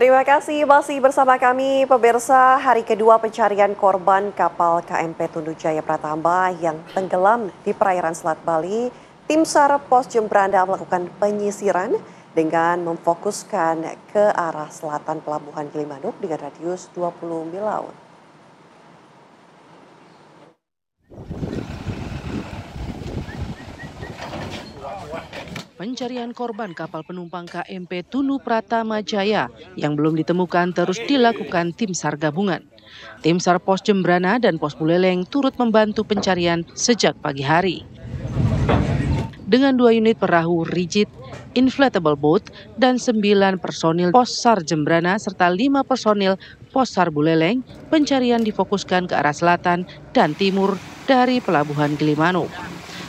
Terima kasih masih bersama kami pemirsa. Hari kedua pencarian korban kapal KMP Tundujaya Pratama yang tenggelam di perairan Selat Bali, tim SAR Pos Jembrana melakukan penyisiran dengan memfokuskan ke arah selatan Pelabuhan Gilimanuk dengan radius 20 mil laut. Pencarian korban kapal penumpang KMP Tunu Pratama Jaya yang belum ditemukan terus dilakukan tim SAR gabungan. Tim SAR Pos Jembrana dan Pos Buleleng turut membantu pencarian sejak pagi hari. Dengan 2 unit perahu rigid, inflatable boat, dan 9 personil Pos SAR Jembrana serta 5 personil Pos SAR Buleleng, pencarian difokuskan ke arah selatan dan timur dari Pelabuhan Gilimanuk.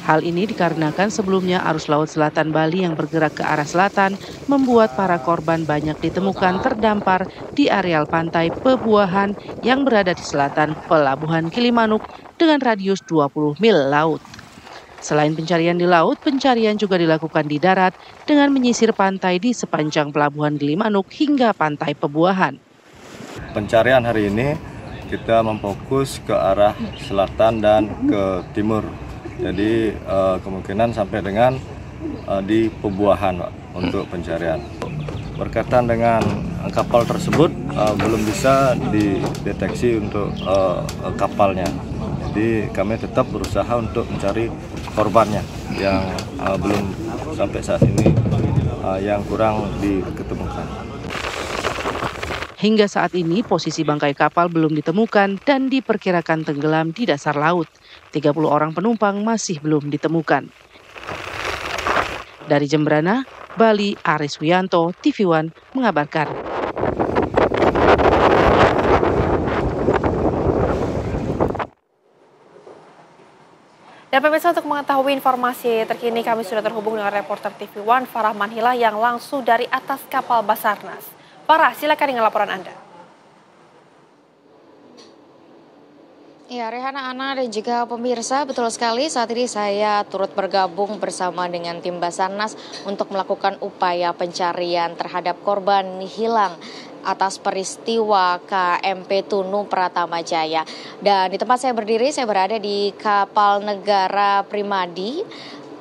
Hal ini dikarenakan sebelumnya arus laut selatan Bali yang bergerak ke arah selatan membuat para korban banyak ditemukan terdampar di areal pantai Pebuahan yang berada di selatan Pelabuhan Gilimanuk dengan radius 20 mil laut. Selain pencarian di laut, pencarian juga dilakukan di darat dengan menyisir pantai di sepanjang Pelabuhan Gilimanuk hingga pantai Pebuahan. Pencarian hari ini kita memfokus ke arah selatan dan ke timur. Jadi kemungkinan sampai dengan di Pebuahan untuk pencarian. Berkaitan dengan kapal tersebut belum bisa dideteksi untuk kapalnya. Jadi kami tetap berusaha untuk mencari korbannya yang belum sampai saat ini yang kurang diketemukan. Hingga saat ini posisi bangkai kapal belum ditemukan dan diperkirakan tenggelam di dasar laut. 30 orang penumpang masih belum ditemukan. Dari Jembrana, Bali, Aris Wiyanto, TV One mengabarkan. Dan pemirsa, untuk mengetahui informasi terkini kami sudah terhubung dengan reporter TV One Farah Manhila yang langsung dari atas kapal Basarnas. Farah, silakan dengan laporan Anda. Ya, Rehana, Ana, dan juga pemirsa, betul sekali saat ini saya turut bergabung bersama dengan tim Basarnas untuk melakukan upaya pencarian terhadap korban hilang atas peristiwa KMP Tunu Pratama Jaya. Dan di tempat saya berdiri, saya berada di kapal negara Primadi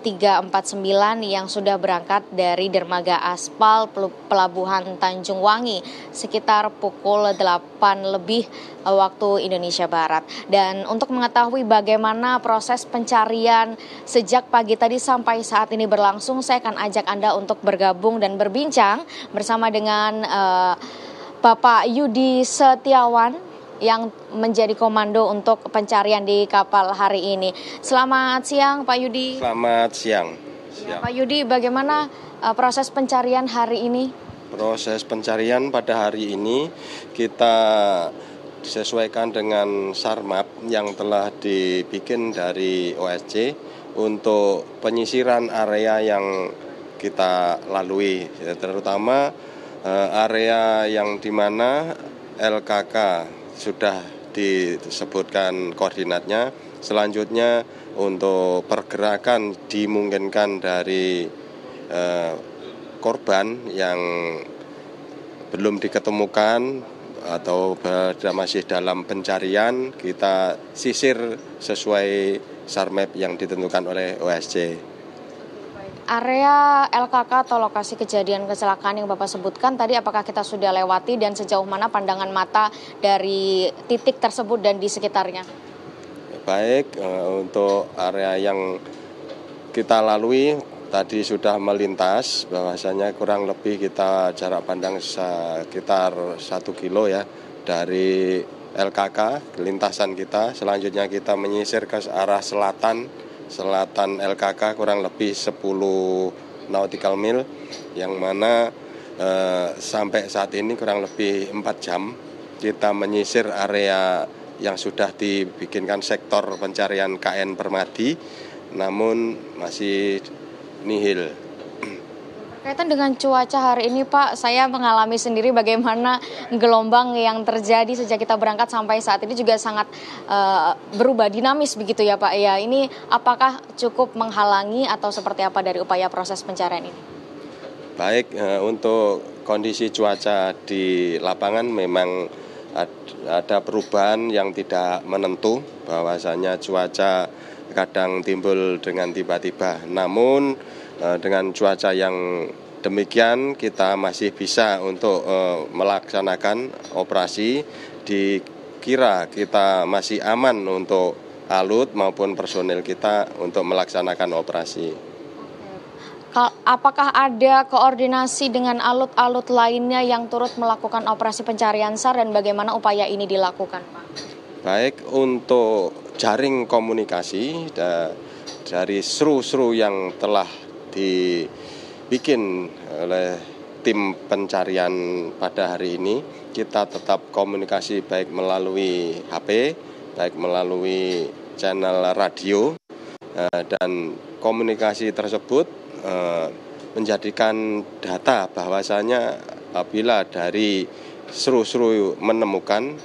349 yang sudah berangkat dari dermaga aspal Pelabuhan Tanjung Wangi sekitar pukul 8 lebih waktu Indonesia Barat. Dan untuk mengetahui bagaimana proses pencarian sejak pagi tadi sampai saat ini berlangsung, saya akan ajak Anda untuk bergabung dan berbincang bersama dengan Bapak Yudi Setiawan yang menjadi komando untuk pencarian di kapal hari ini. Selamat siang, Pak Yudi. Selamat siang. Ya, Pak Yudi, bagaimana proses pencarian hari ini? Proses pencarian pada hari ini kita disesuaikan dengan SARMAP yang telah dibikin dari OSC untuk penyisiran area yang kita lalui, terutama area yang di mana LKK sudah disebutkan koordinatnya. Selanjutnya untuk pergerakan dimungkinkan dari korban yang belum diketemukan atau masih dalam pencarian, kita sisir sesuai SARMAP yang ditentukan oleh OSC. Area LKK atau lokasi kejadian kecelakaan yang Bapak sebutkan tadi, apakah kita sudah lewati dan sejauh mana pandangan mata dari titik tersebut dan di sekitarnya? Baik, untuk area yang kita lalui tadi sudah melintas, bahwasanya kurang lebih kita jarak pandang sekitar 1 kilo ya dari LKK lintasan kita. Selanjutnya kita menyisir ke arah selatan LKK kurang lebih 10 nautical mil, yang mana sampai saat ini kurang lebih 4 jam kita menyisir area yang sudah dibikinkan sektor pencarian KN Permadi, namun masih nihil. Berkaitan dengan cuaca hari ini, Pak, saya mengalami sendiri bagaimana gelombang yang terjadi sejak kita berangkat sampai saat ini juga sangat berubah dinamis begitu ya, Pak. Ya, ini apakah cukup menghalangi atau seperti apa dari upaya proses pencarian ini? Baik, untuk kondisi cuaca di lapangan memang ada perubahan yang tidak menentu, bahwasanya cuaca kadang timbul dengan tiba-tiba. Namun dengan cuaca yang demikian kita masih bisa untuk melaksanakan operasi. Dikira kita masih aman untuk alut maupun personel kita untuk melaksanakan operasi. Apakah ada koordinasi dengan alut-alut lainnya yang turut melakukan operasi pencarian SAR dan bagaimana upaya ini dilakukan, Pak? Baik, untuk jaring komunikasi dari seru-seru yang telah dibikin oleh tim pencarian pada hari ini, kita tetap komunikasi baik melalui HP, baik melalui channel radio, dan komunikasi tersebut menjadikan data bahwasanya apabila dari seru-seru menemukan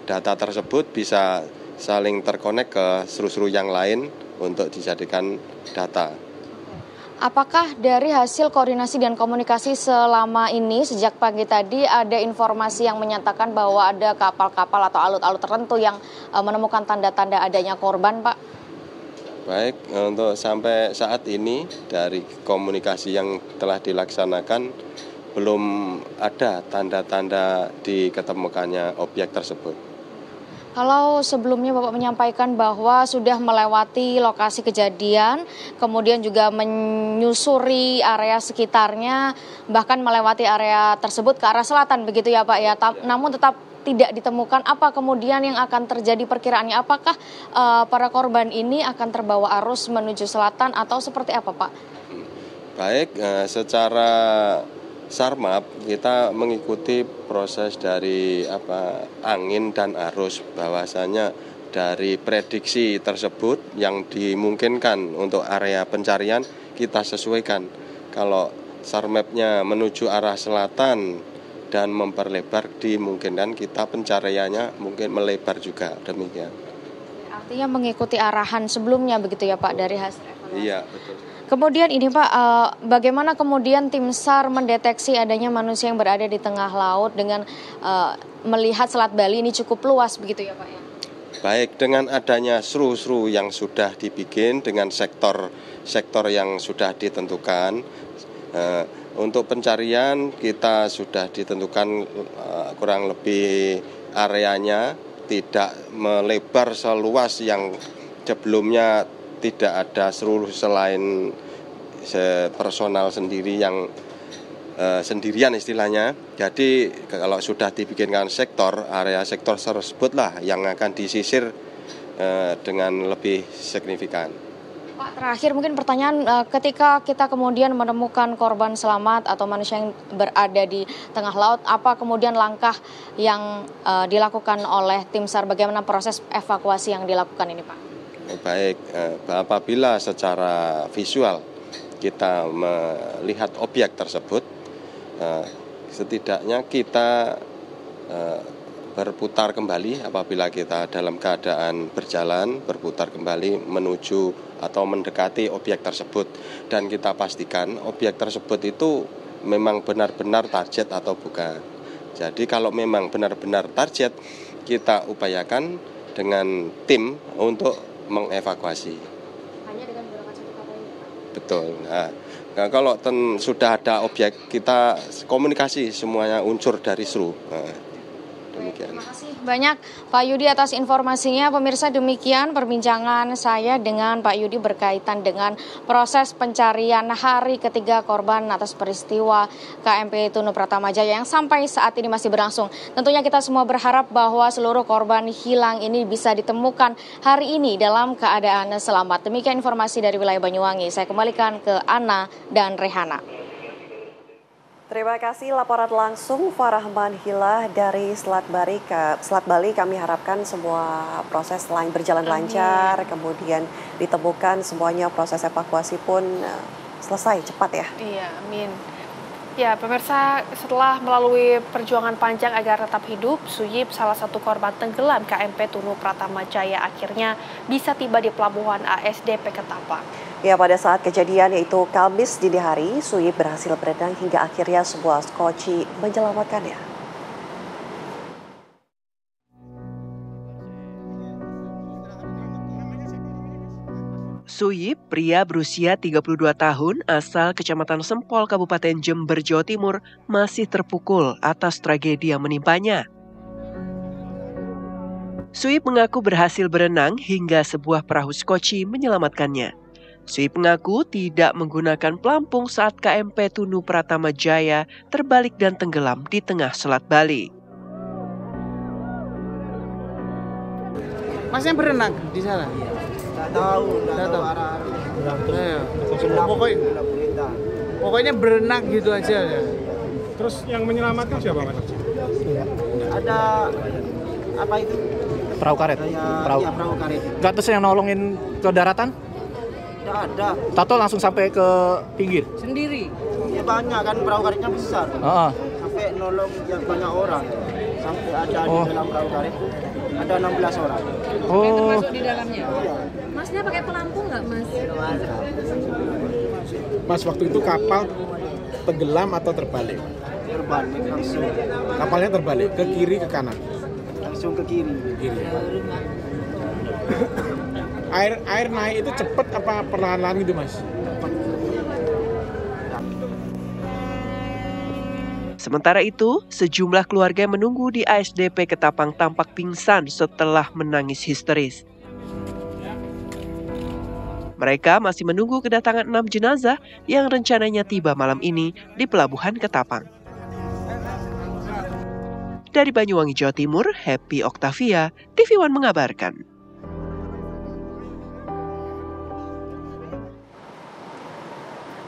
data tersebut bisa saling terkonek ke seru-seru yang lain untuk dijadikan data. Apakah dari hasil koordinasi dan komunikasi selama ini sejak pagi tadi ada informasi yang menyatakan bahwa ada kapal-kapal atau alut-alut tertentu yang menemukan tanda-tanda adanya korban, Pak? Baik, untuk sampai saat ini dari komunikasi yang telah dilaksanakan belum ada tanda-tanda diketemukannya objek tersebut. Kalau sebelumnya Bapak menyampaikan bahwa sudah melewati lokasi kejadian, kemudian juga menyusuri area sekitarnya, bahkan melewati area tersebut ke arah selatan, begitu ya Pak ya. Namun tetap tidak ditemukan. Apa kemudian yang akan terjadi perkiraannya? Apakah para korban ini akan terbawa arus menuju selatan atau seperti apa, Pak? Baik, secara Sarmap kita mengikuti proses dari angin dan arus, bahwasanya dari prediksi tersebut yang dimungkinkan untuk area pencarian kita sesuaikan. Kalau Sarmapnya menuju arah selatan dan memperlebar, dimungkinkan kita pencariannya mungkin melebar juga, demikian. Artinya mengikuti arahan sebelumnya begitu ya Pak dari hasil evaluasi? Iya, betul. Kemudian ini Pak, bagaimana kemudian tim SAR mendeteksi adanya manusia yang berada di tengah laut dengan melihat Selat Bali ini cukup luas begitu ya Pak ya? Baik, dengan adanya seru-seru yang sudah dibikin dengan sektor yang sudah ditentukan, untuk pencarian kita sudah ditentukan kurang lebih areanya tidak melebar seluas yang sebelumnya. Tidak ada seluruh selain personal sendiri yang sendirian istilahnya. Jadi kalau sudah dibikinkan area sektor tersebutlah yang akan disisir dengan lebih signifikan. Pak, terakhir mungkin pertanyaan, ketika kita kemudian menemukan korban selamat atau manusia yang berada di tengah laut, apa kemudian langkah yang dilakukan oleh tim SAR, bagaimana proses evakuasi yang dilakukan ini Pak? Baik, apabila secara visual kita melihat objek tersebut, setidaknya kita berputar kembali apabila kita dalam keadaan berjalan, berputar kembali menuju atau mendekati objek tersebut. Dan kita pastikan objek tersebut itu memang benar-benar target atau bukan. Jadi kalau memang benar-benar target, kita upayakan dengan tim untuk mengevakuasi. Hanya dengan menggunakan satu kapal ini, Pak? Betul. Nah, kalau sudah ada objek, kita komunikasi semuanya unsur dari seru. Demikian. Terima kasih banyak Pak Yudi atas informasinya. Pemirsa, demikian perbincangan saya dengan Pak Yudi berkaitan dengan proses pencarian hari ketiga korban atas peristiwa KMP Tunu Pratama Jaya yang sampai saat ini masih berlangsung. Tentunya kita semua berharap bahwa seluruh korban hilang ini bisa ditemukan hari ini dalam keadaan selamat. Demikian informasi dari wilayah Banyuwangi. Saya kembalikan ke Ana dan Rehana. Terima kasih laporan langsung Farah Manhilah dari Selat Bali. Kami harapkan semua proses lain berjalan lancar, kemudian ditemukan semuanya, proses evakuasi pun selesai cepat ya. Iya, amin. Ya, pemirsa, setelah melalui perjuangan panjang agar tetap hidup, Suyip, salah satu korban tenggelam KMP Tunu Pratama Jaya, akhirnya bisa tiba di pelabuhan ASDP Ketapang. Ya, pada saat kejadian yaitu Kamis dini hari, Suyip berhasil berenang hingga akhirnya sebuah skoci menyelamatkannya. Suyip, pria berusia 32 tahun asal Kecamatan Sempol, Kabupaten Jember, Jawa Timur, masih terpukul atas tragedi yang menimpanya. Suyip mengaku berhasil berenang hingga sebuah perahu skoci menyelamatkannya. Suyip mengaku tidak menggunakan pelampung saat KMP Tunu Pratama Jaya terbalik dan tenggelam di tengah Selat Bali. Masnya berenang di sana? Nggak tahu arah. Pokoknya berenang gitu aja ya. Terus yang menyelamatkan siapa, Mas? Ada apa itu? Perahu karet. Perahu karet. Nggak, terus yang nolongin ke daratan? Nggak ada. Tato langsung sampai ke pinggir? Sendiri? Ya banyak kan, perahu karetnya besar. Sampai nolong yang banyak orang. Sampai ada di dalam perahu karet ada 16 orang. Termasuk di dalamnya? Iya. Masnya pakai pelampung nggak, Mas? Mas, waktu itu kapal tenggelam atau terbalik? Terbalik langsung. Kapalnya terbalik, ke kiri ke kanan? Langsung ke kiri. Air naik itu cepet apa perlahan-lahan gitu, Mas? Sementara itu, sejumlah keluarga yang menunggu di ASDP Ketapang tampak pingsan setelah menangis histeris. Mereka masih menunggu kedatangan 6 jenazah yang rencananya tiba malam ini di Pelabuhan Ketapang. Dari Banyuwangi, Jawa Timur, Happy Oktavia, TV One mengabarkan.